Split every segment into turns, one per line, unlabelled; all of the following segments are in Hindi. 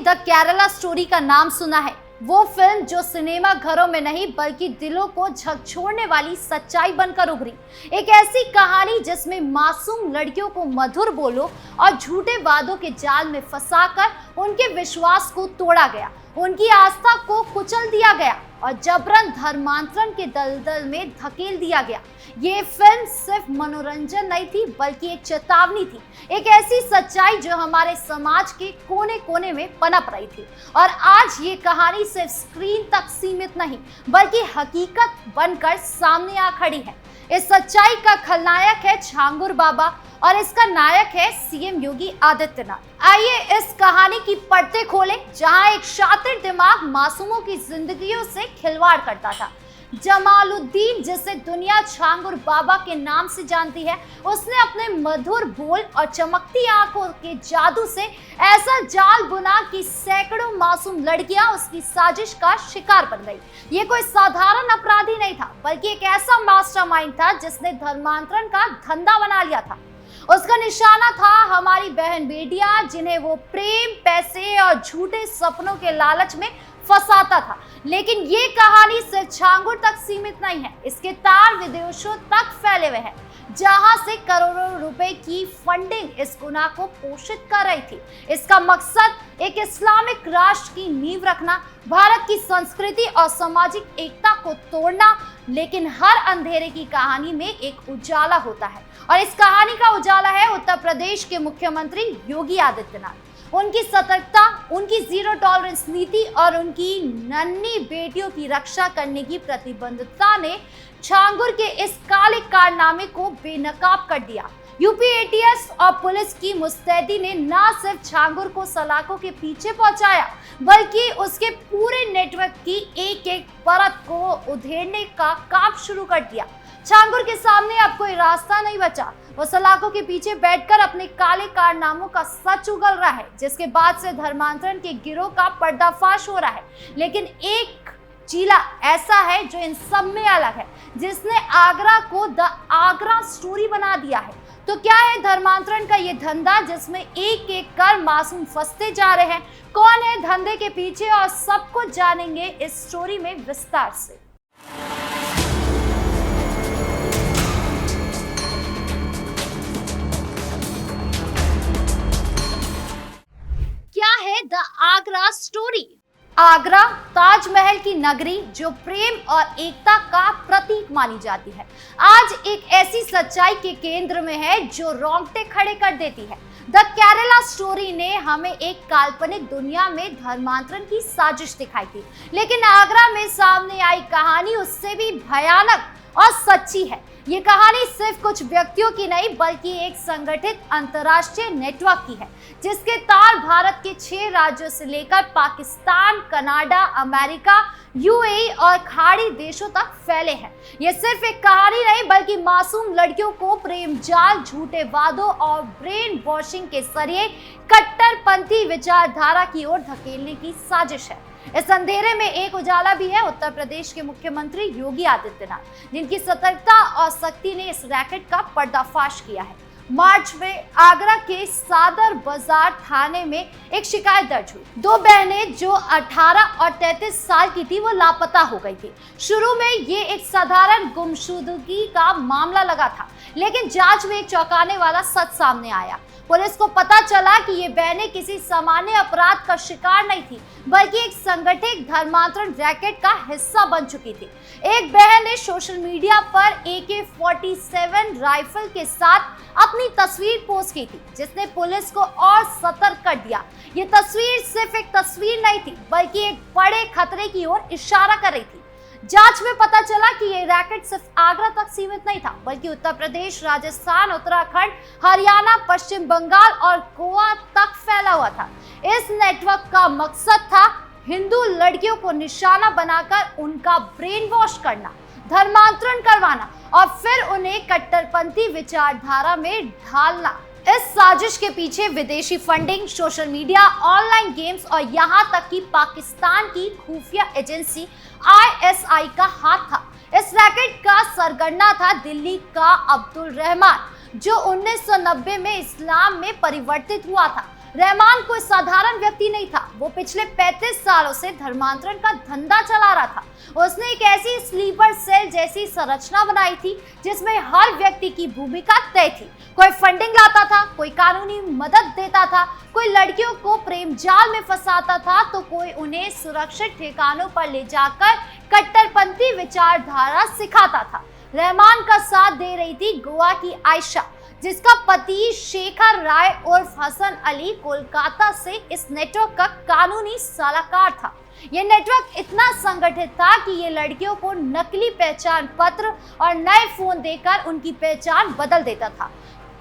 द केरला स्टोरी का नाम सुना है? वो फिल्म जो सिनेमा घरों में नहीं बल्कि दिलों को झकझोरने वाली सच्चाई बनकर उभरी। एक ऐसी कहानी जिसमें मासूम लड़कियों को मधुर बोलों और झूठे वादों के जाल में फंसाकर उनके विश्वास को तोड़ा गया, उनकी आस्था को कुचल दिया गया और जबरन धर्मांतरण के दलदल में धकेल दिया गया। ये फिल्म सिर्फ मनोरंजन नहीं थी बल्कि एक चेतावनी थी, एक ऐसी सच्चाई जो हमारे समाज के कोने कोने में पनप रही थी। और आज ये कहानी सिर्फ स्क्रीन तक सीमित नहीं बल्कि हकीकत बनकर सामने आ खड़ी है। इस सच्चाई का खलनायक है छांगुर बाबा और इसका नायक है सीएम योगी आदित्यनाथ। आइए इस कहानी की परतें खोलें, जहां एक शातिर दिमाग मासूमों की जिंदगियों से खिलवाड़ करता था। जमालुद्दीन, जिसे दुनिया छांगुर बाबा के नाम से जानती है, उसने अपने मधुर बोल और चमकती आंखों के जादू से ऐसा जाल बुना कि सैकड़ों मासूम लड़कियां उसकी साजिश का शिकार बन गई। ये कोई साधारण अपराधी नहीं था बल्कि एक ऐसा मास्टरमाइंड था जिसने धर्मांतरण का धंधा बना लिया था। उसका निशाना था हमारी बहन बेटियां, जिन्हें वो प्रेम, पैसे और झूठे सपनों के लालच में फंसाता था। लेकिन ये कहानी सिर्फ छांगुर तक सीमित नहीं है, इसके तार विदेशों तक फैले हुए हैं, जहां से करोड़ों रुपए की फंडिंग इस गुनाह को पोषित कर रही थी। इसका मकसद एक इस्लामिक राष्ट्र की नींव रखना, भारत की संस्कृति और सामाजिक एकता को तोड़ना। लेकिन हर अंधेरे की कहानी में एक उजाला होता है और इस कहानी का उजाला है उत्तर प्रदेश के मुख्यमंत्री योगी आदित्यनाथ। उनकी सतर्कता, उनकी जीरो टॉलरेंस नीति और उनकी नन्ही बेटियों की रक्षा करने की प्रतिबद्धता ने छांगुर के इस काले कारनामे को बेनकाब कर दिया। यूपी एटीएस और पुलिस की मुस्तैदी ने न सिर्फ छांगुर को सलाखों के पीछे पहुंचाया बल्कि उसके पूरे नेटवर्क की एक एक परत को उधेड़ने का काम शुरू कर दिया। छांगुर के सामने अब कोई रास्ता नहीं बचा। वो सलाखों के पीछे बैठकर अपने काले कारनामों का सच उगल रहा है, जिसके बाद से धर्मांतरण के गिरोह का पर्दाफाश हो रहा है। लेकिन एक चीला ऐसा है जो इन सब में अलग है, जिसने आगरा को द आगरा स्टोरी बना दिया है। तो क्या है धर्मांतरण का ये धंधा जिसमें एक एक कर मासूम फंसते जा रहे हैं? कौन है धंधे के पीछे? और सब कुछ जानेंगे इस स्टोरी में विस्तार से। क्या है द आगरा स्टोरी? आगरा ताजमहल की नगरी जो प्रेम और एकता का प्रतीक मानी जाती है, आज एक ऐसी सच्चाई के केंद्र में है जो रोंगटे खड़े कर देती है। द केरला स्टोरी ने हमें एक काल्पनिक दुनिया में धर्मांतरण की साजिश दिखाई थी, लेकिन आगरा में सामने आई कहानी उससे भी भयानक और सच्ची है। ये कहानी सिर्फ कुछ व्यक्तियों की नहीं बल्कि एक संगठित अंतर्राष्ट्रीय नेटवर्क की है, जिसके तार भारत के 6 राज्यों से लेकर पाकिस्तान, कनाडा, अमेरिका, यूएई और खाड़ी देशों तक फैले हैं। ये सिर्फ एक कहानी नहीं बल्कि मासूम लड़कियों को प्रेम जाल, झूठे वादों और ब्रेन वॉशिंग के जरिए कट्टरपंथी विचारधारा की ओर धकेलने की साजिश है। इस अंधेरे में एक उजाला भी है, उत्तर प्रदेश के मुख्यमंत्री योगी आदित्यनाथ, जिनकी सतर्कता और सख्ती ने इस रैकेट का पर्दाफाश किया है। मार्च में आगरा के सादर बाजार थाने में एक शिकायत दर्ज हुई। 2 बहनें जो 18 और 33 साल की थी वो लापता हो गई थी। शुरू में ये एक साधारण गुमशुदगी का मामला लगा था, लेकिन जांच में एक चौंकाने वाला सच सामने आया। पुलिस को पता चला कि ये बहनें किसी सामान्य अपराध का शिकार नहीं थी बल्कि एक संगठित धर्मांतरण रैकेट का हिस्सा बन चुकी थी। एक बहन ने सोशल मीडिया पर AK-47 राइफल के साथ अपनी तस्वीर पोस्ट की थी, जिसने पुलिस को और सतर्क कर दिया। ये तस्वीर सिर्फ एक तस्वीर नहीं थी बल्कि एक बड़े खतरे की ओर इशारा कर रही थी। जांच में पता चला कि ये रैकेट सिर्फ आगरा तक सीमित नहीं था बल्कि उत्तर प्रदेश, राजस्थान, उत्तराखंड, हरियाणा, पश्चिम बंगाल और गोवा तक फैला हुआ था। इस नेटवर्क का मकसद था हिंदू लड़कियों को निशाना बनाकर उनका ब्रेन वॉश करना, धर्मांतरण करवाना और फिर उन्हें कट्टरपंथी विचारधारा में ढालना। इस साजिश के पीछे विदेशी funding, social media, online games और यहाँ तक कि पाकिस्तान की खुफिया एजेंसी ISI का हाथ था। इस रैकेट का सरगना था दिल्ली का अब्दुल रहमान, जो 1990 में इस्लाम में परिवर्तित हुआ था। रहमान कोई साधारण व्यक्ति नहीं था। वो पिछले 35 सालों से धर्मांतरण का धंधा चला रहा था। उसने एक ऐसी स्लीपर सेल जैसी संरचना बनाई थी जिसमें हर व्यक्ति की भूमिका तय थी। कोई फंडिंग लाता था, कोई कानूनी मदद देता था, कोई लड़कियों को प्रेम जाल में फंसाता था, तो कोई उन्हें सुरक्षित ठिकानों पर ले जाकर कट्टरपंथी विचारधारा सिखाता था। रहमान का साथ दे रही थी गोवा की आयशा, जिसका पति शेखर राय उर्फ हसन अली कोलकाता से इस नेटवर्क का कानूनी सलाहकार था। यह नेटवर्क इतना संगठित था कि ये लड़कियों को नकली पहचान पत्र और नए फोन देकर उनकी पहचान बदल देता था।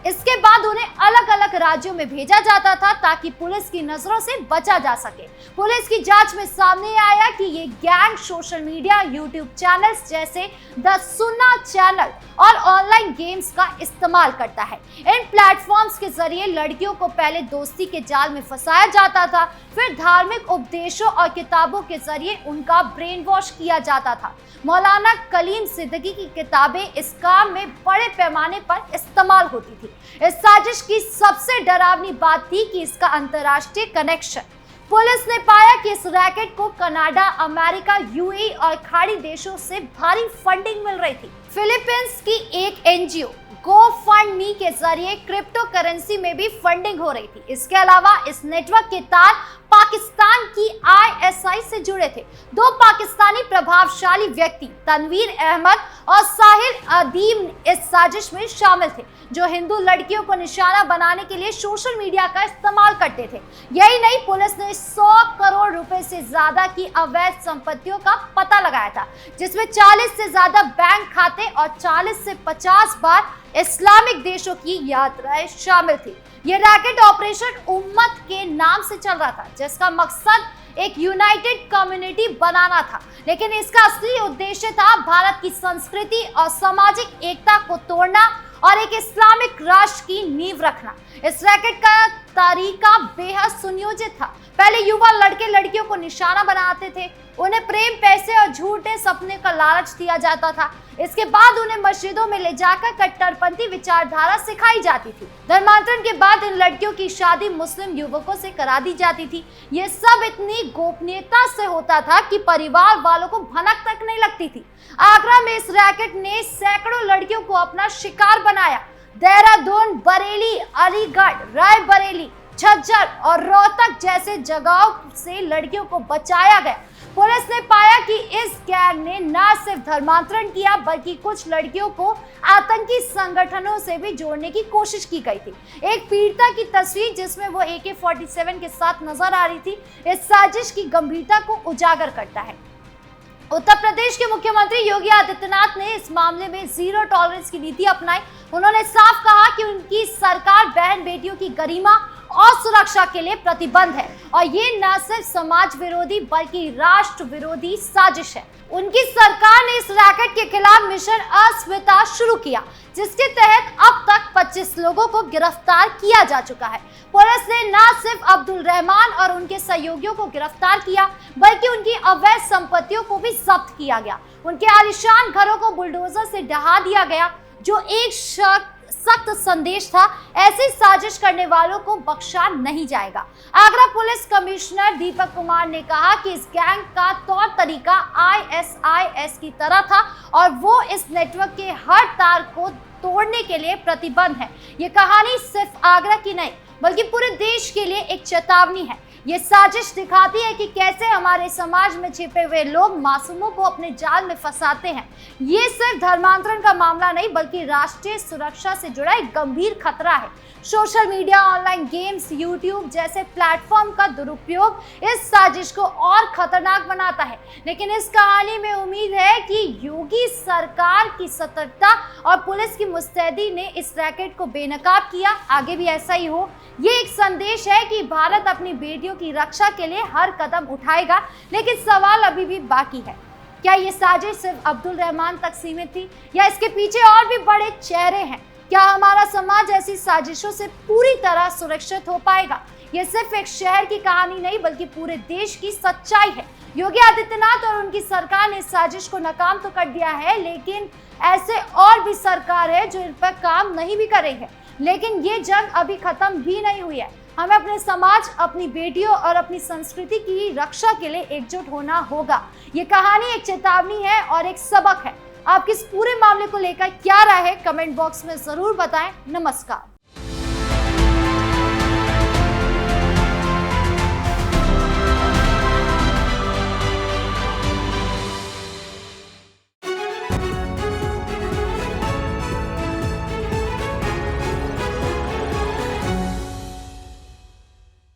इसके बाद उन्हें अलग अलग राज्यों में भेजा जाता था ताकि पुलिस की नजरों से बचा जा सके। पुलिस की जांच में सामने आया कि ये gang social media, YouTube channels जैसे द सुन्ना चैनल और ऑनलाइन गेम्स का इस्तेमाल करता है। इन प्लेटफॉर्म्स के जरिए लड़कियों को पहले दोस्ती के जाल में फंसाया जाता था, फिर धार्मिक उपदेशों और किताबों के जरिए उनका ब्रेन वॉश किया जाता था। मौलाना कलीम सिद्दीकी की किताबें इस काम में बड़े पैमाने पर इस्तेमाल होती थी। इस साजिश की सबसे डरावनी बात थी कि इसका अंतर्राष्ट्रीय कनेक्शन। पुलिस ने पाया कि इस रैकेट को कनाडा, अमेरिका, यूएई और खाड़ी देशों से भारी फंडिंग मिल रही थी। फिलीपींस की एक एनजीओ GoFundMe के जरिए क्रिप्टो करेंसी में भी फंडिंग हो रही थी। इसके अलावा इस नेटवर्क के तार पाकिस्तान की ISI से जुड़े थे। दो पाकिस्तानी प्रभावशाली व्यक्ति तनवीर अहमद और साहिल अदीम इस साजिश में शामिल थे, जो हिंदू लड़कियों को निशाना बनाने के लिए सोशल मीडिया का इस्तेमाल करते थे। यही नहीं, पुलिस ने 100 करोड़ रुपए से ज्यादा की अवैध संपत्तियों का पता लगाया था, जिसमें 40 से ज्यादा बैंक खाते और 40 से 50 बार इस्लामिक देशों की यात्राएं शामिल थी। ये रैकेट ऑपरेशन उम्मत के नाम से चल रहा था, जिसका मकसद एक यूनाइटेड कम्युनिटी बनाना था, लेकिन इसका असली उद्देश्य था भारत की संस्कृति और सामाजिक एकता को तोड़ना और एक इस्लामिक राष्ट्र की नींव रखना। इस रैकेट का तरीका बेहद सुनियोजित था। पहले युवा लड़के लड़कियों को निशाना बनाते थे, उन्हें प्रेम, पैसे और झूठे सपने का लालच दिया जाता था। इसके बाद उन्हें मस्जिदों में ले जाकर कट्टरपंथी विचारधारा सिखाई जाती थी। धर्मांतरण के बाद इन लड़कियों की शादी मुस्लिम युवकों से करा दी जाती थी। ये सब इतनी गोपनीयता से होता था कि परिवार वालों को भनक तक नहीं लगती थी। आगरा में इस रैकेट ने सैकड़ों लड़कियों को अपना शिकार बनाया। देहरादून, बरेली, अलीगढ़, रायबरेली, झज्जर और रोहतक जैसे जगहों से लड़कियों को बचाया गया। पुलिस ने पाया कि इस गैंग ने न सिर्फ धर्मांतरण किया, बल्कि कुछ लड़कियों को आतंकी संगठनों से भी जोड़ने की कोशिश की गई थी। एक पीड़िता की तस्वीर जिसमें वो AK-47 के साथ नजर आ रही थी, इस साजिश की गंभीरता को उजागर करता है। उत्तर प्रदेश के मुख्यमंत्री योगी आदित्यनाथ ने इस मामले में जीरो टॉलरेंस की नीति अपनाई। उन्होंने साफ कहा कि उनकी सरकार बहन बेटियों की गरिमा और सुरक्षा के लिए प्रतिबद्ध है और ये न सिर्फ समाज विरोधी बल्कि राष्ट्र विरोधी साजिश है। उनकी सरकार ने इस रैकेट के खिलाफ मिशन अस्मिता शुरू किया, जिसके तहत अब तक 25 लोगों को गिरफ्तार किया जा चुका है। पुलिस ने न सिर्फ अब्दुल रहमान और उनके सहयोगियों को गिरफ्तार किया, बल्कि उनकी अवैध संपत्तियों को भी जब्त किया गया। उनके आलीशान घरों को बुलडोजर से ढहा दिया गया, जो एक सख्त संदेश था, ऐसी साजिश करने वालों को बख्शा नहीं जाएगा। आगरा पुलिस कमिश्नर दीपक कुमार ने कहा कि इस गैंग का तौर तरीका ISIS की तरह था और वो इस नेटवर्क के हर तार को तोड़ने के लिए प्रतिबद्ध है। ये कहानी सिर्फ आगरा की नहीं, बल्कि पूरे देश के लिए एक चेतावनी है। ये साजिश दिखाती है कि कैसे हमारे समाज में छिपे हुए लोग मासूमों को अपने जाल में फंसाते हैं। ये सिर्फ धर्मांतरण का मामला नहीं, बल्कि राष्ट्रीय सुरक्षा से जुड़ा एक गंभीर खतरा है। Social media, online games, YouTube जैसे प्लेटफॉर्म का दुरुपयोग इस साजिश को और खतरनाक बनाता है। लेकिन इस कहानी में उम्मीद है कि योगी सरकार की सतर्कता और पुलिस की मुस्तैदी ने इस रैकेट को बेनकाब किया। आगे भी ऐसा ही हो। ये एक संदेश है कि भारत अपनी बेटियों की रक्षा के लिए हर कदम उठाएगा, लेकिन सवाल अभी भी बाकी है। क्या ये साजिश सिर्फ अब्दुल रहमान तक सीमित थी या इसके पीछे और भी बड़े चेहरे हैं? क्या हमारा समाज ऐसी साजिशों से पूरी तरह सुरक्षित हो पाएगा? ये सिर्फ एक शहर की कहानी नहीं, बल्कि पूरे देश की सच्चाई है। योगी आदित्यनाथ और उनकी सरकार ने इस साजिश को नाकाम तो कर दिया है, लेकिन ऐसे और भी सरकार है जो इन पर काम नहीं भी कर रही है। लेकिन ये जंग अभी खत्म भी नहीं हुई है। हमें अपने समाज, अपनी बेटियों और अपनी संस्कृति की रक्षा के लिए एकजुट होना होगा। ये कहानी एक चेतावनी है और एक सबक है। आपकी इस पूरे मामले को लेकर क्या राय है, कमेंट बॉक्स में जरूर बताएं। नमस्कार।